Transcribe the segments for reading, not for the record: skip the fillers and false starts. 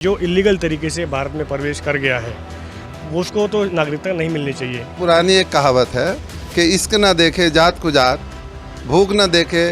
जो इलीगल तरीके से भारत में प्रवेश कर गया है वो उसको तो नागरिकता नहीं मिलनी चाहिए। पुरानी एक कहावत है कि इश्क न देखे जात को जात, भूख न देखे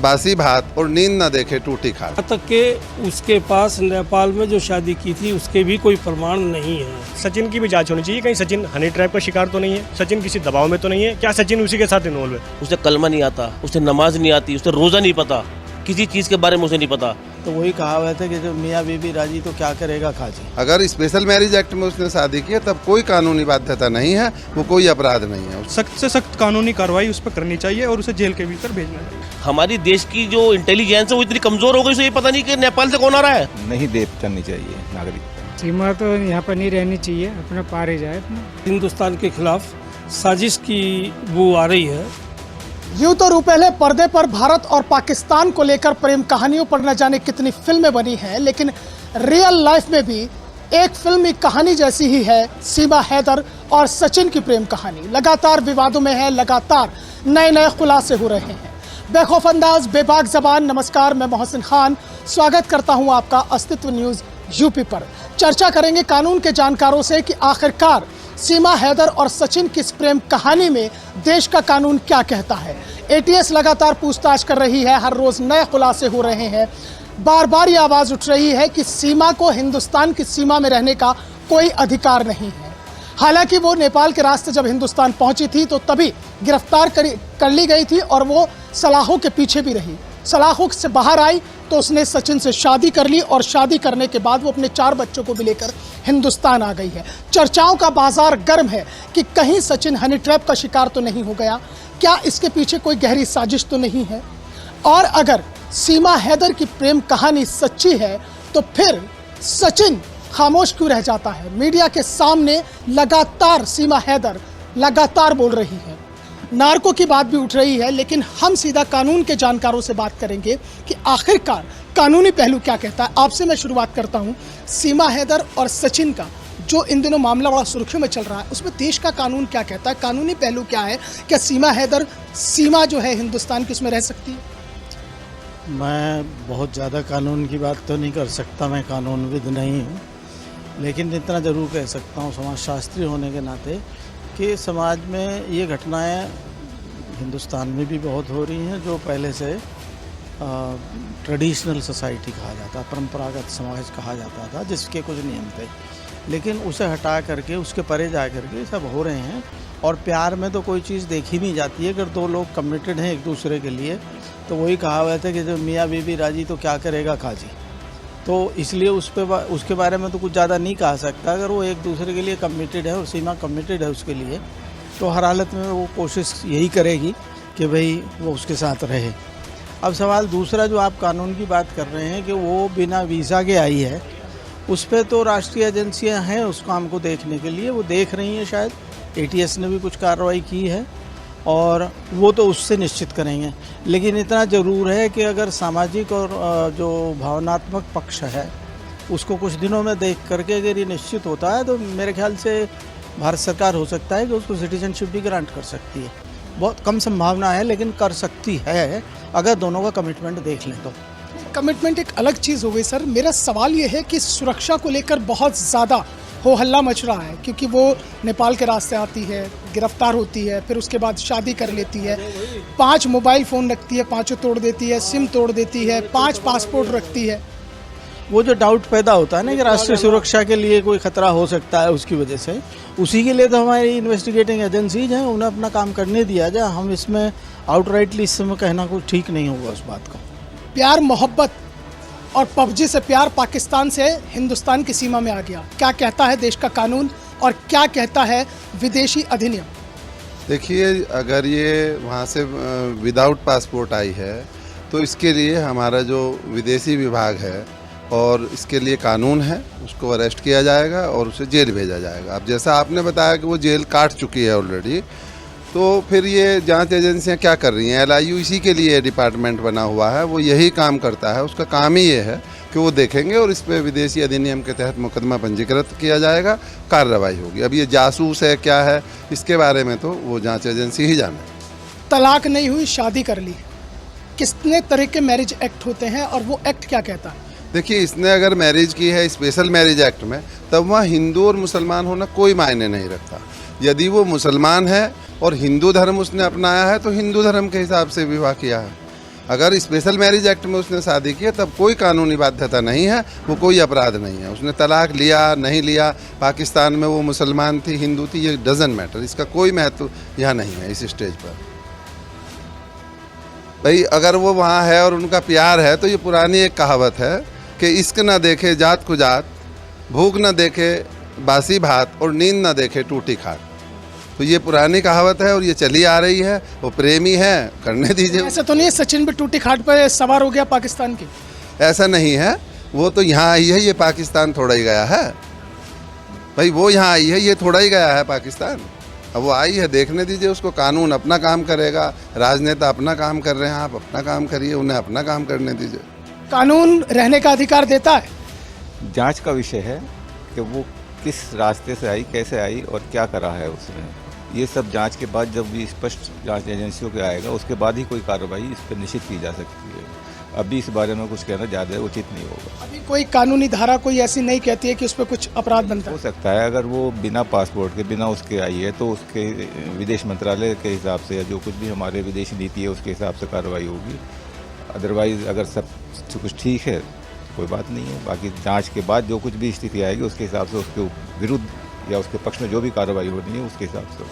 बासी भात और नींद न देखे टूटी खाट। यहाँ तक के उसके पास नेपाल में जो शादी की थी उसके भी कोई प्रमाण नहीं है। सचिन की भी जांच होनी चाहिए, कहीं सचिन हनी ट्रैप का शिकार तो नहीं है, सचिन किसी दबाव में तो नहीं है, क्या सचिन उसी के साथ इन्वॉल्व है? उसे कलमा नहीं आता, उसे नमाज नहीं आती, उसे रोज़ा नहीं पता, किसी चीज़ के बारे में उसे नहीं पता। तो वही कहावत है कि जब मियाँ बीबी राजी तो क्या करेगा खाजी। अगर स्पेशल मैरिज एक्ट में उसने शादी की है तब कोई कानूनी बाध्यता नहीं है, वो कोई अपराध नहीं है। सख्त से सख्त कानूनी कार्रवाई उस पर करनी चाहिए और उसे जेल के भीतर भेजना चाहिए। हमारी देश की जो इंटेलिजेंस है वो इतनी कमज़ोर हो गई, उसे ये पता नहीं कि नेपाल से कौन आ रहा है। नहीं दे करनी चाहिए नागरिकता। सीमा तो यहाँ पर नहीं रहनी चाहिए, अपना पार ही जाए अपना। हिंदुस्तान के खिलाफ साजिश की वो आ रही है। यूं तो रूपहले पर्दे पर भारत और पाकिस्तान को लेकर प्रेम कहानियों पर न जाने कितनी फिल्में बनी हैं, लेकिन रियल लाइफ में भी एक फिल्मी कहानी जैसी ही है सीमा हैदर और सचिन की प्रेम कहानी। लगातार विवादों में है, लगातार नए नए खुलासे हो रहे हैं। बेखौफ अंदाज, बेबाक जबान। नमस्कार, मैं मोहसिन खान स्वागत करता हूं आपका अस्तित्व न्यूज़ यूपी पर। चर्चा करेंगे कानून के जानकारों से कि आखिरकार सीमा हैदर और सचिन की इस प्रेम कहानी में देश का कानून क्या कहता है। एटीएस लगातार पूछताछ कर रही है, हर रोज नए खुलासे हो रहे हैं। बार बार ये आवाज़ उठ रही है कि सीमा को हिंदुस्तान की सीमा में रहने का कोई अधिकार नहीं है। हालांकि वो नेपाल के रास्ते जब हिंदुस्तान पहुंची थी तो तभी गिरफ्तार कर ली गई थी और वो सलाखों के पीछे भी रही। सलाखों से बाहर आई तो उसने सचिन से शादी कर ली और शादी करने के बाद वो अपने 4 बच्चों को भी लेकर हिंदुस्तान आ गई है। चर्चाओं का बाजार गर्म है कि कहीं सचिन हनी ट्रैप का शिकार तो नहीं हो गया, क्या इसके पीछे कोई गहरी साजिश तो नहीं है। और अगर सीमा हैदर की प्रेम कहानी सच्ची है तो फिर सचिन खामोश क्यों रह जाता है। मीडिया के सामने लगातार सीमा हैदर लगातार बोल रही है, नार्को की बात भी उठ रही है, लेकिन हम सीधा कानून के जानकारों से बात करेंगे कि आखिरकार कानूनी पहलू क्या कहता है। आपसे मैं शुरुआत करता हूं सीमा हैदर और सचिन का जो इन दिनों मामला बड़ा सुर्खियों में चल रहा है, उसमें देश का कानून क्या कहता है, कानूनी पहलू क्या है। क्या सीमा हैदर सीमा जो है हिंदुस्तान की उसमें रह सकती है? मैं बहुत ज़्यादा कानून की बात तो नहीं कर सकता, मैं कानूनविद नहीं हूँ, लेकिन इतना ज़रूर कह सकता हूँ समाजशास्त्री होने के नाते कि समाज में ये घटनाएं हिंदुस्तान में भी बहुत हो रही हैं जो पहले से ट्रेडिशनल सोसाइटी कहा जाता, परंपरागत समाज कहा जाता था, जिसके कुछ नियम थे, लेकिन उसे हटा करके उसके परे जा करके सब हो रहे हैं। और प्यार में तो कोई चीज़ देखी नहीं जाती है। अगर 2 लोग कमिटेड हैं एक दूसरे के लिए तो वही कहावत है कि जब मियाँ बीबी राजी तो क्या करेगा खाजी। तो इसलिए उसके बारे में तो कुछ ज़्यादा नहीं कहा सकता। अगर वो एक दूसरे के लिए कमिटेड है और सीमा कमिटेड है उसके लिए, तो हर हालत में वो कोशिश यही करेगी कि भाई वो उसके साथ रहे। अब सवाल दूसरा जो आप कानून की बात कर रहे हैं कि वो बिना वीज़ा के आई है, उस पर तो राष्ट्रीय एजेंसियां हैं उस काम को देखने के लिए, वो देख रही हैं। शायद एटीएस ने भी कुछ कार्रवाई की है और वो तो उससे निश्चित करेंगे। लेकिन इतना ज़रूर है कि अगर सामाजिक और जो भावनात्मक पक्ष है उसको कुछ दिनों में देख करके अगर ये निश्चित होता है तो मेरे ख्याल से भारत सरकार हो सकता है कि उसको सिटीजनशिप भी ग्रांट कर सकती है। बहुत कम संभावना है लेकिन कर सकती है अगर दोनों का कमिटमेंट देख लें तो। कमिटमेंट एक अलग चीज़ हो गई सर। मेरा सवाल ये है कि सुरक्षा को लेकर बहुत ज़्यादा हो हल्ला मच रहा है क्योंकि वो नेपाल के रास्ते आती है, गिरफ्तार होती है, फिर उसके बाद शादी कर लेती है, 5 मोबाइल फ़ोन रखती है, 5 तोड़ देती है, सिम तोड़ देती है, 5 पासपोर्ट रखती है। वो जो डाउट पैदा होता है ना कि राष्ट्रीय सुरक्षा के लिए कोई खतरा हो सकता है उसकी वजह से, उसी के लिए तो हमारी इन्वेस्टिगेटिंग एजेंसीज हैं, उन्हें अपना काम करने दिया जाए। हम इसमें आउटराइटली इस समय कहना कुछ ठीक नहीं होगा उस बात का। प्यार मोहब्बत और पबजी से प्यार पाकिस्तान से हिंदुस्तान की सीमा में आ गया, क्या कहता है देश का कानून और क्या कहता है विदेशी अधिनियम? देखिए, अगर ये वहाँ से विदाउट पासपोर्ट आई है तो इसके लिए हमारा जो विदेशी विभाग है और इसके लिए कानून है, उसको अरेस्ट किया जाएगा और उसे जेल भेजा जाएगा। अब जैसा आपने बताया कि वो जेल काट चुकी है ऑलरेडी, तो फिर ये जांच एजेंसियां क्या कर रही हैं? LIU इसी के लिए डिपार्टमेंट बना हुआ है, वो यही काम करता है। उसका काम ही ये है कि वो देखेंगे और इस पर विदेशी अधिनियम के तहत मुकदमा पंजीकृत किया जाएगा, कार्रवाई होगी। अब ये जासूस है क्या है, इसके बारे में तो वो जांच एजेंसी ही जाने। तलाक नहीं हुई, शादी कर ली, कितने तरह के मैरिज एक्ट होते हैं और वो एक्ट क्या कहता है? देखिए, इसने अगर मैरिज की है स्पेशल मैरिज एक्ट में, तब वहाँ हिंदू और मुसलमान होना कोई मायने नहीं रखता। यदि वो मुसलमान है और हिंदू धर्म उसने अपनाया है तो हिंदू धर्म के हिसाब से विवाह किया है। अगर स्पेशल मैरिज एक्ट में उसने शादी की है तब कोई कानूनी बाध्यता नहीं है, वो कोई अपराध नहीं है। उसने तलाक लिया नहीं लिया, पाकिस्तान में वो मुसलमान थी हिंदू थी, ये डजंट मैटर, इसका कोई महत्व यहाँ नहीं है इस स्टेज पर। भाई अगर वो वहाँ है और उनका प्यार है तो ये पुरानी एक कहावत है कि इश्क ना देखे जात को जात, भूख ना देखे बासी भात और नींद ना देखे टूटी खाट। तो ये पुरानी कहावत है और ये चली आ रही है। वो प्रेमी है, करने दीजिए। ऐसा तो नहीं है सचिन भी टूटी खाट पर सवार हो गया पाकिस्तान की? ऐसा नहीं है, वो तो यहाँ आई है, ये पाकिस्तान थोड़ा ही गया है। भाई वो यहाँ आई है, ये थोड़ा ही गया है पाकिस्तान। अब वो आई है, देखने दीजिए उसको। कानून अपना काम करेगा, राजनेता अपना काम कर रहे हैं, आप अपना काम करिए, उन्हें अपना काम करने दीजिए। कानून रहने का अधिकार देता है। जांच का विषय है कि वो किस रास्ते से आई, कैसे आई और क्या करा है उसने। ये सब जांच के बाद जब भी स्पष्ट जांच एजेंसियों के आएगा उसके बाद ही कोई कार्रवाई इस पर निश्चित की जा सकती है। अभी इस बारे में कुछ कहना ज़्यादा उचित नहीं होगा। अभी कोई कानूनी धारा कोई ऐसी नहीं कहती है कि उस पर कुछ अपराध बनता हो है। सकता है अगर वो बिना पासपोर्ट के, बिना उसके आई है तो उसके विदेश मंत्रालय के हिसाब से या जो कुछ भी हमारे विदेशी नीति है उसके हिसाब से कार्रवाई होगी। अदरवाइज़ अगर सब कुछ ठीक है कोई बात नहीं है। बाकी जांच के बाद जो कुछ भी स्थिति आएगी उसके हिसाब से उसके विरुद्ध या उसके पक्ष में जो भी कार्रवाई होनी है उसके हिसाब से।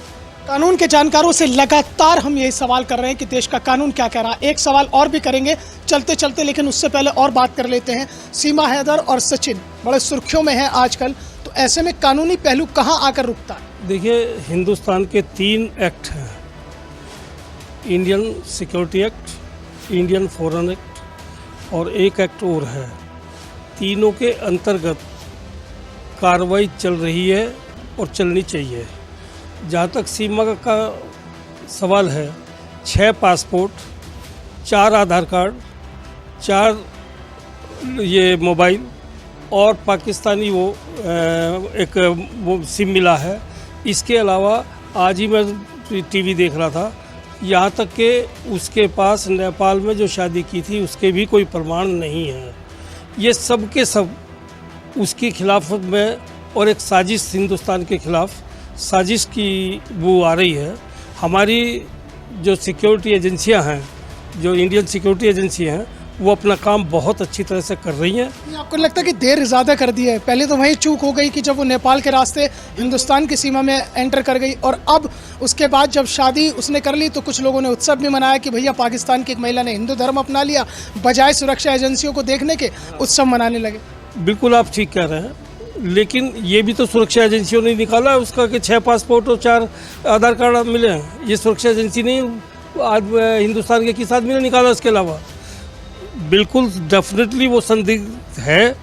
कानून के जानकारों से लगातार हम यही सवाल कर रहे हैं कि देश का कानून क्या कह रहा है। एक सवाल और भी करेंगे चलते चलते, लेकिन उससे पहले और बात कर लेते हैं। सीमा हैदर और सचिन बड़े सुर्खियों में हैं आजकल, तो ऐसे में कानूनी पहलू कहां आकर रुकता है? देखिए, हिंदुस्तान के 3 एक्ट हैं, Indian security act, Indian foreign act और एक एक्ट और है। तीनों के अंतर्गत कार्रवाई चल रही है और चलनी चाहिए। जहाँ तक सीमा का सवाल है, 6 पासपोर्ट, 4 आधार कार्ड, 4 ये मोबाइल और पाकिस्तानी वो सिम मिला है। इसके अलावा आज ही मैं टीवी देख रहा था, यहाँ तक कि उसके पास नेपाल में जो शादी की थी उसके भी कोई प्रमाण नहीं है। ये सब के सब उसके खिलाफ में और एक साजिश, हिंदुस्तान के खिलाफ साजिश की वो आ रही है। हमारी जो सिक्योरिटी एजेंसियां हैं, जो इंडियन सिक्योरिटी एजेंसी हैं, वो अपना काम बहुत अच्छी तरह से कर रही हैं। आपको लगता है कि देर ज़्यादा कर दी है? पहले तो वही चूक हो गई कि जब वो नेपाल के रास्ते हिंदुस्तान की सीमा में एंटर कर गई, और अब उसके बाद जब शादी उसने कर ली तो कुछ लोगों ने उत्सव भी मनाया कि भैया पाकिस्तान की एक महिला ने हिंदू धर्म अपना लिया, बजाय सुरक्षा एजेंसियों को देखने के उत्सव मनाने लगे। बिल्कुल आप ठीक कह रहे हैं, लेकिन ये भी तो सुरक्षा एजेंसियों ने निकाला है उसका कि 6 पासपोर्ट और 4 आधार कार्ड मिले हैं। ये सुरक्षा एजेंसी ने आज हिंदुस्तान के किस आदमी ने निकाला? इसके अलावा बिल्कुल डेफिनेटली वो संदिग्ध है।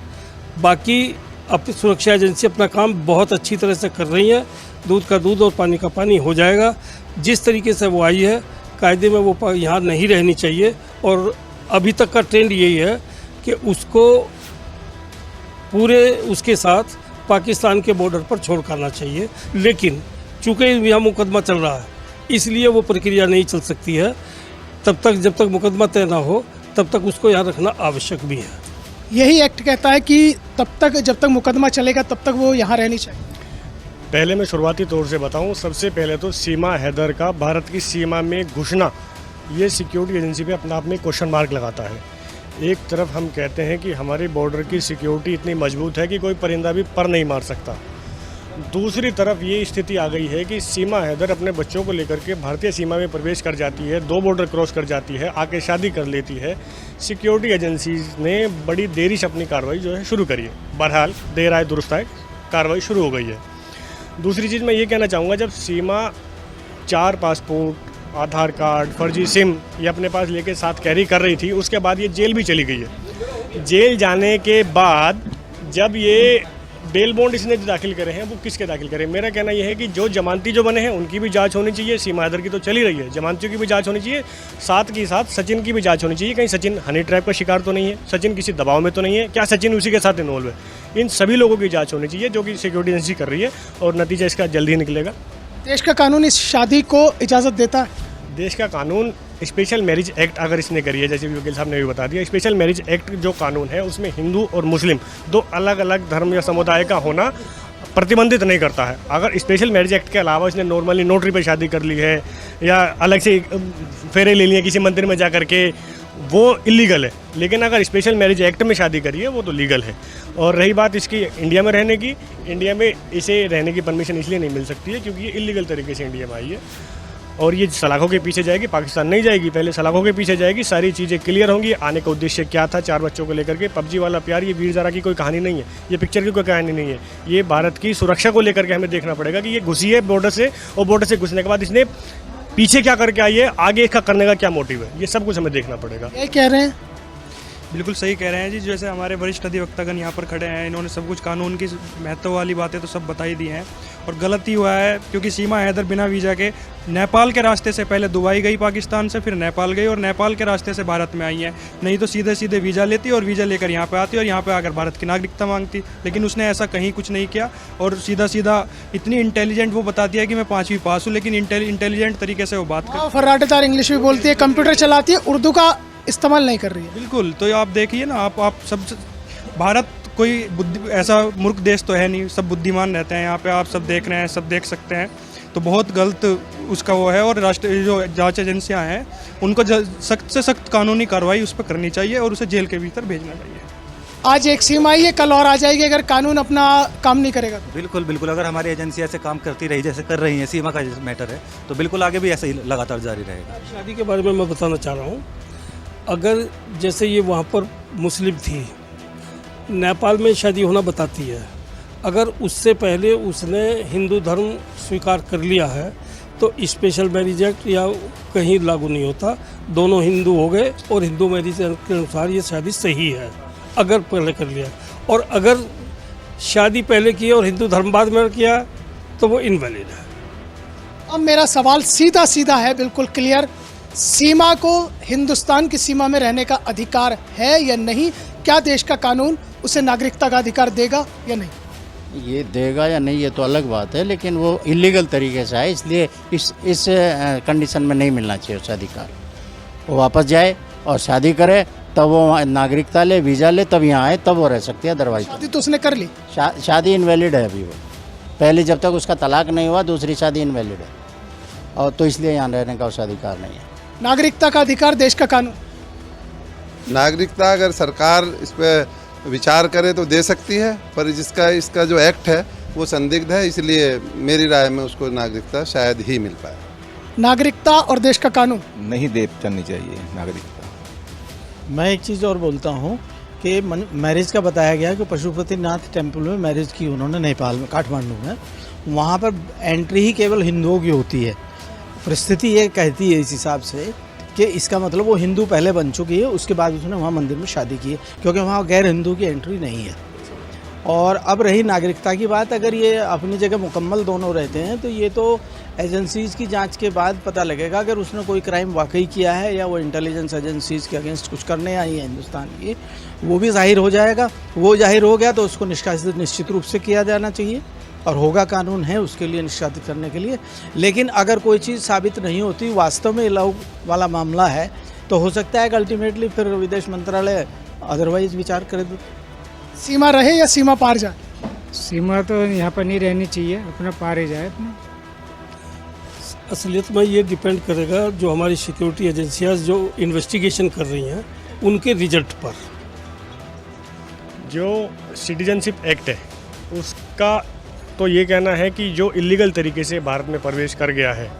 बाकी अब सुरक्षा एजेंसी अपना काम बहुत अच्छी तरह से कर रही है। दूध का दूध और पानी का पानी हो जाएगा। जिस तरीके से वो आई है, कायदे में वो यहाँ नहीं रहनी चाहिए, और अभी तक का ट्रेंड यही है कि उसको पूरे उसके साथ पाकिस्तान के बॉर्डर पर छोड़ करना चाहिए। लेकिन चूँकि यहाँ मुकदमा चल रहा है, इसलिए वो प्रक्रिया नहीं चल सकती है। तब तक जब तक मुकदमा तय ना हो तब तक उसको यहाँ रखना आवश्यक भी है। यही एक्ट कहता है कि तब तक, जब तक मुकदमा चलेगा तब तक वो यहाँ रहनी चाहिए। पहले मैं शुरुआती तौर से बताऊं, सबसे पहले तो सीमा हैदर का भारत की सीमा में घुसना, ये सिक्योरिटी एजेंसी पे अपने आप में क्वेश्चन मार्क लगाता है। एक तरफ हम कहते हैं कि हमारी बॉर्डर की सिक्योरिटी इतनी मजबूत है कि कोई परिंदा भी पर नहीं मार सकता। दूसरी तरफ ये स्थिति आ गई है कि सीमा हैदर अपने बच्चों को लेकर के भारतीय सीमा में प्रवेश कर जाती है, 2 बॉर्डर क्रॉस कर जाती है, आके शादी कर लेती है। सिक्योरिटी एजेंसीज ने बड़ी देरी से अपनी कार्रवाई जो है शुरू करी है। बहरहाल देर आए दुरुस्त आए, कार्रवाई शुरू हो गई है। दूसरी चीज़ मैं ये कहना चाहूँगा, जब सीमा 4 पासपोर्ट, आधार कार्ड, फर्जी सिम ये अपने पास लेके साथ कैरी कर रही थी, उसके बाद ये जेल भी चली गई है। जेल जाने के बाद जब ये बेल बॉन्ड इसने दाखिल करे हैं, वो किसके दाखिल करे? मेरा कहना यह है कि जो जमानती जो बने हैं उनकी भी जांच होनी चाहिए। सीमा हैदर की तो चली रही है, जमानतियों की भी जांच होनी चाहिए, साथ ही साथ सचिन की भी जांच होनी चाहिए। कहीं सचिन हनी ट्रैप का शिकार तो नहीं है, सचिन किसी दबाव में तो नहीं है, क्या सचिन उसी के साथ इन्वॉल्व है? इन सभी लोगों की जाँच होनी चाहिए, जो कि सिक्योरिटी एजेंसी कर रही है, और नतीजा इसका जल्द ही निकलेगा। देश का कानून इस शादी को इजाज़त देता है? देश का कानून स्पेशल मैरिज एक्ट अगर इसने करी है, जैसे वकील साहब ने भी बता दिया, स्पेशल मैरिज एक्ट जो कानून है उसमें हिंदू और मुस्लिम दो अलग अलग धर्म या समुदाय का होना प्रतिबंधित नहीं करता है। अगर स्पेशल मैरिज एक्ट के अलावा इसने नॉर्मली नोटरी पर शादी कर ली है या अलग से फेरे ले लिए किसी मंदिर में जा कर के, वो इलीगल है। लेकिन अगर स्पेशल मैरिज एक्ट में शादी करी है वो तो लीगल है। और रही बात इसकी इंडिया में रहने की, इंडिया में इसे रहने की परमिशन इसलिए नहीं मिल सकती है क्योंकि ये इलीगल तरीके से इंडिया में आई है और ये सलाखों के पीछे जाएगी, पाकिस्तान नहीं जाएगी, पहले सलाखों के पीछे जाएगी, सारी चीज़ें क्लियर होंगी। आने का उद्देश्य क्या था 4 बच्चों को लेकर के, पबजी वाला प्यार, ये वीर ज़ारा की कोई कहानी नहीं है, ये पिक्चर की कोई कहानी नहीं है, ये भारत की सुरक्षा को लेकर के हमें देखना पड़ेगा कि ये घुसी है बॉर्डर से, और बॉर्डर से घुसने के बाद इसने पीछे क्या करके आई है, आगे इसका करने का क्या मोटिव है, ये सब कुछ हमें देखना पड़ेगा। ये कह रहे हैं, बिल्कुल सही कह रहे हैं जी। जैसे हमारे वरिष्ठ अधिवक्तागण यहाँ पर खड़े हैं, इन्होंने सब कुछ कानून की महत्व वाली बातें तो सब बताई दी हैं। और गलती हुआ है क्योंकि सीमा हैदर बिना वीज़ा के नेपाल के रास्ते से पहले दुबई गई पाकिस्तान से, फिर नेपाल गई और नेपाल के रास्ते से भारत में आई है। नहीं तो सीधे सीधे वीज़ा लेती और वीज़ा लेकर यहाँ पे आती और यहाँ पे आकर भारत की नागरिकता मांगती। लेकिन उसने ऐसा कहीं कुछ नहीं किया और सीधा सीधा इतनी इंटेलिजेंट वो बताती है कि मैं 5वीं पास हूँ, लेकिन इंटेलिजेंट तरीके से वो बात कर, फर्राटेदार इंग्लिश भी बोलती है, कंप्यूटर चलाती है, उर्दू का इस्तेमाल नहीं कर रही है। बिल्कुल। तो आप देखिए ना, आप सब, भारत कोई ऐसा मूर्ख देश तो है नहीं, सब बुद्धिमान रहते हैं यहाँ पे, आप सब देख रहे हैं, सब देख सकते हैं। तो बहुत गलत उसका वो है और राष्ट्रीय जो जांच एजेंसियां हैं उनको सख्त से सख्त कानूनी कार्रवाई उस पर करनी चाहिए और उसे जेल के भीतर भेजना चाहिए। आज एक सीमा आई है, कल और आ जाएगी अगर कानून अपना काम नहीं करेगा। बिल्कुल बिल्कुल, अगर हमारी एजेंसी ऐसे काम करती रही जैसे कर रही है, सीमा का मैटर है, तो बिल्कुल आगे भी ऐसे ही लगातार जारी रहेगा। शादी के बारे में मैं बताना चाह रहा हूँ, अगर जैसे ये वहाँ पर मुस्लिम थी, नेपाल में शादी होना बताती है, अगर उससे पहले उसने हिंदू धर्म स्वीकार कर लिया है तो स्पेशल मैरिज एक्ट या कहीं लागू नहीं होता। दोनों हिंदू हो गए और हिंदू मैरिज एक्ट के अनुसार ये शादी सही है अगर पहले कर लिया। और अगर शादी पहले की और हिंदू धर्म बाद में किया तो वो इनवैलिड है। अब मेरा सवाल सीधा सीधा है, बिल्कुल क्लियर, सीमा को हिंदुस्तान की सीमा में रहने का अधिकार है या नहीं? क्या देश का कानून उसे नागरिकता का अधिकार देगा या नहीं? ये देगा या नहीं ये तो अलग बात है, लेकिन वो इलीगल तरीके से है, इसलिए इस कंडीशन में नहीं मिलना चाहिए उसे अधिकार। वो वापस जाए और शादी करे, तब वो नागरिकता ले, वीज़ा ले, तब यहाँ आए, तब वो रह सकती है। अदरवाइज शादी तो उसने कर ली, शादी इनवैलिड है अभी। वो पहले जब तक उसका तलाक नहीं हुआ दूसरी शादी इनवैलिड है, और तो इसलिए यहाँ रहने का उसका अधिकार नहीं है। नागरिकता का अधिकार देश का कानून, नागरिकता अगर सरकार इस पर विचार करे तो दे सकती है, पर इसका जो एक्ट है वो संदिग्ध है, इसलिए मेरी राय में उसको नागरिकता शायद ही मिल पाए। नागरिकता और देश का कानून नहीं दे करनी चाहिए नागरिकता। मैं एक चीज़ और बोलता हूँ कि मैरिज का बताया गया कि पशुपतिनाथ टेम्पल में मैरिज की उन्होंने नेपाल में, काठमांडू में, वहाँ पर एंट्री ही केवल हिंदुओं की होती है। परिस्थिति ये कहती है इस हिसाब से कि इसका मतलब वो हिंदू पहले बन चुकी है, उसके बाद उसने वहाँ मंदिर में शादी की है, क्योंकि वहाँ गैर हिंदू की एंट्री नहीं है। और अब रही नागरिकता की बात, अगर ये अपनी जगह मुकम्मल दोनों रहते हैं तो ये तो एजेंसीज़ की जांच के बाद पता लगेगा। अगर उसने कोई क्राइम वाकई किया है या वो इंटेलिजेंस एजेंसीज़ के अगेंस्ट कुछ करने आई है हिंदुस्तान की, वो भी जाहिर हो जाएगा। वो जाहिर हो गया तो उसको निष्कासित निश्चित रूप से किया जाना चाहिए और होगा, कानून है उसके लिए निष्कासित करने के लिए। लेकिन अगर कोई चीज़ साबित नहीं होती, वास्तव में लव वाला मामला है, तो हो सकता है कि अल्टीमेटली फिर विदेश मंत्रालय अदरवाइज विचार करे। सीमा रहे या सीमा पार जाए? सीमा तो यहाँ पर नहीं रहनी चाहिए, अपना पार ही जाए अपना। असलियत में ये डिपेंड करेगा जो हमारी सिक्योरिटी एजेंसियाँ जो इन्वेस्टिगेशन कर रही हैं उनके रिजल्ट पर। जो सिटीजनशिप एक्ट है उसका तो ये कहना है कि जो इलीगल तरीके से भारत में प्रवेश कर गया है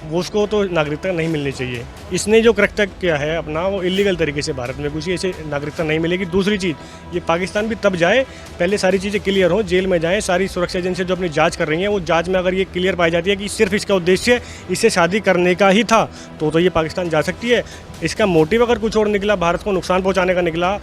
वो उसको तो नागरिकता नहीं मिलनी चाहिए। इसने जो कृत्य किया है अपना, वो इलीगल तरीके से भारत में घुसी, ऐसे नागरिकता नहीं मिलेगी। दूसरी चीज़, ये पाकिस्तान भी तब जाए पहले सारी चीज़ें क्लियर हों, जेल में जाएं। सारी सुरक्षा एजेंसी जो अपनी जांच कर रही हैं वो जांच में अगर ये क्लियर पाई जाती है कि सिर्फ इसका उद्देश्य इससे शादी करने का ही था तो ये पाकिस्तान जा सकती है। इसका मोटिव अगर कुछ और निकला, भारत को नुकसान पहुँचाने का निकला,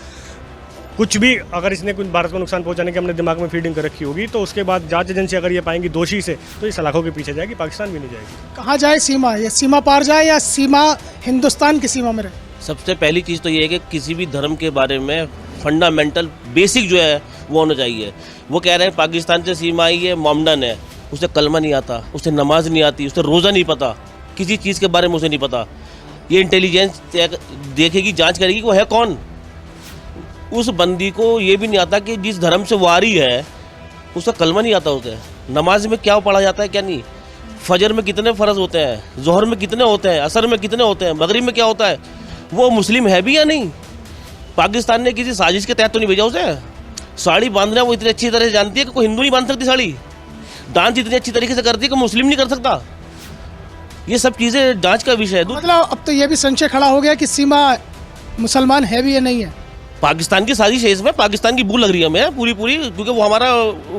कुछ भी अगर इसने कुछ भारत को नुकसान पहुंचाने की अपने दिमाग में फीडिंग कर रखी होगी, तो उसके बाद जांच एजेंसी अगर ये पाएंगी दोषी से तो ये सलाखों के पीछे जाएगी, पाकिस्तान भी नहीं जाएगी। कहाँ जाए सीमा? ये सीमा पार जाए या सीमा हिंदुस्तान की सीमा में रहे? सबसे पहली चीज़ तो ये है कि किसी भी धर्म के बारे में फंडामेंटल बेसिक जो है वो होना चाहिए। वो कह रहे हैं पाकिस्तान से सीमा आई है, मोमडन है, उसे कलमा नहीं आता, उसे नमाज नहीं आती, उसे रोज़ा नहीं पता, किसी चीज़ के बारे में उसे नहीं पता। ये इंटेलिजेंस देखेगी, जांच करेगी कि वो है कौन। उस बंदी को ये भी नहीं आता कि जिस धर्म से वो आ रही है उसका कलमा नहीं आता होता है, नमाज में क्या पढ़ा जाता है क्या नहीं, फजर में कितने फ़र्ज होते हैं, जोहर में कितने होते हैं, असर में कितने होते हैं, मगरिब में क्या होता है, वो मुस्लिम है भी या नहीं। पाकिस्तान ने किसी साजिश के तहत तो नहीं भेजा उसे। साड़ी बांधना वो इतनी अच्छी तरह से जानती है कि कोई हिंदू नहीं बांध सकती साड़ी। डांस इतनी अच्छी तरीके से करती है कि मुस्लिम नहीं कर सकता। ये सब चीज़ें जांच का विषय है। मतलब अब तो ये भी संशय खड़ा हो गया कि सीमा मुसलमान है भी या नहीं है। पाकिस्तान की साजिश है इसमें, पाकिस्तान की भूल लग रही है हमें पूरी, क्योंकि वो हमारा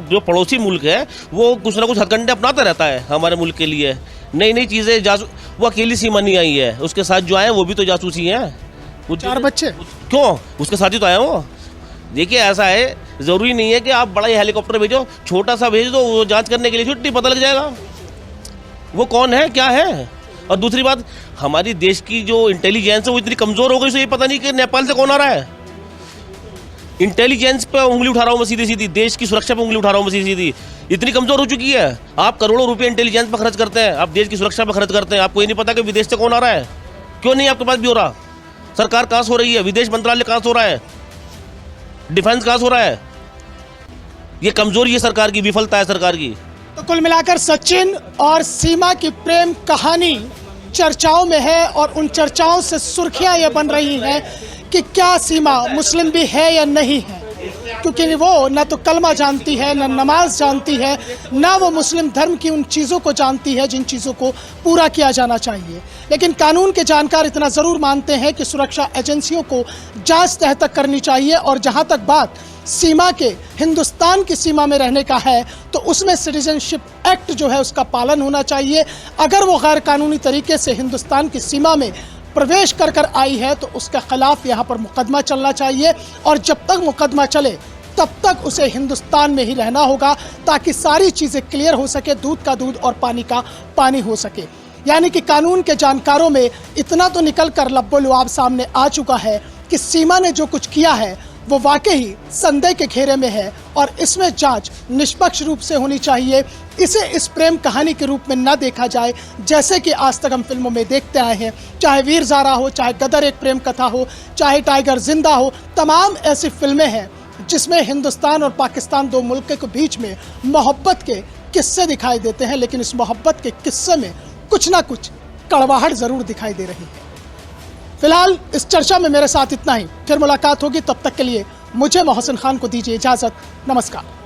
जो पड़ोसी मुल्क है वो कुछ ना कुछ हथकंडे अपनाता रहता है हमारे मुल्क के लिए। नई नई चीज़ें वो अकेली सीमा नहीं आई है, उसके साथ जो आए वो भी तो जासूसी हैं। 4 बच्चे क्यों, उसके साथ ही तो आए वो। देखिए ऐसा है, ज़रूरी नहीं है कि आप बड़ा ही हेलीकॉप्टर भेजो, छोटा सा भेज दो, वो जाँच करने के लिए छुट्टी, पता लग जाएगा वो कौन है क्या है। और दूसरी बात, हमारी देश की जो इंटेलिजेंस है वो इतनी कमज़ोर हो गई, उसे ये पता नहीं कि नेपाल से कौन आ रहा है। इंटेलिजेंस पे उंगली उठा रहा हूँ मैं सीधी सीधी, देश की सुरक्षा पे उंगली उठा रहा हूँ मैं सीधी सीधी। इतनी कमज़ोर हो चुकी है। आप करोड़ों रुपए इंटेलिजेंस पर खर्च करते हैं, आप देश की सुरक्षा पर खर्च करते हैं, आपको ये नहीं पता कि विदेश से कौन आ रहा है। क्यों नहीं आपके पास भी हो रहा? सरकार कहाँ से हो रही है, विदेश मंत्रालय कहाँ से हो रहा है, डिफेंस कहाँ से हो रहा है। ये कमजोरी है सरकार की, विफलता है सरकार की। तो कुल मिलाकर सचिन और सीमा की प्रेम कहानी चर्चाओं में है और उन चर्चाओं से सुर्खियां ये बन रही हैं कि क्या सीमा मुस्लिम भी है या नहीं है, क्योंकि वो न तो कलमा जानती है, न नमाज जानती है, न वो मुस्लिम धर्म की उन चीज़ों को जानती है जिन चीज़ों को पूरा किया जाना चाहिए। लेकिन कानून के जानकार इतना ज़रूर मानते हैं कि सुरक्षा एजेंसियों को जांच तह तक करनी चाहिए और जहां तक बात सीमा के हिंदुस्तान की सीमा में रहने का है तो उसमें सिटीजनशिप एक्ट जो है उसका पालन होना चाहिए। अगर वो गैर कानूनी तरीके से हिंदुस्तान की सीमा में प्रवेश कर आई है तो उसके खिलाफ यहाँ पर मुकदमा चलना चाहिए और जब तक मुकदमा चले तब तक उसे हिंदुस्तान में ही रहना होगा ताकि सारी चीज़ें क्लियर हो सके, दूध का दूध और पानी का पानी हो सके। यानी कि कानून के जानकारों में इतना तो निकल कर लब्बो लुआब सामने आ चुका है कि सीमा ने जो कुछ किया है वो वाकई संदेह के घेरे में है और इसमें जांच निष्पक्ष रूप से होनी चाहिए। इसे इस प्रेम कहानी के रूप में न देखा जाए जैसे कि आज तक हम फिल्मों में देखते आए हैं, चाहे वीर ज़ारा हो, चाहे गदर एक प्रेम कथा हो, चाहे टाइगर जिंदा हो। तमाम ऐसी फिल्में हैं जिसमें हिंदुस्तान और पाकिस्तान दो मुल्क के बीच में मोहब्बत के किस्से दिखाई देते हैं, लेकिन इस मोहब्बत के किस्से में कुछ ना कुछ कड़वाहट ज़रूर दिखाई दे रही है। फिलहाल इस चर्चा में मेरे साथ इतना ही, फिर मुलाकात होगी, तब तक के लिए मुझे मोहसिन खान को दीजिए इजाज़त। नमस्कार।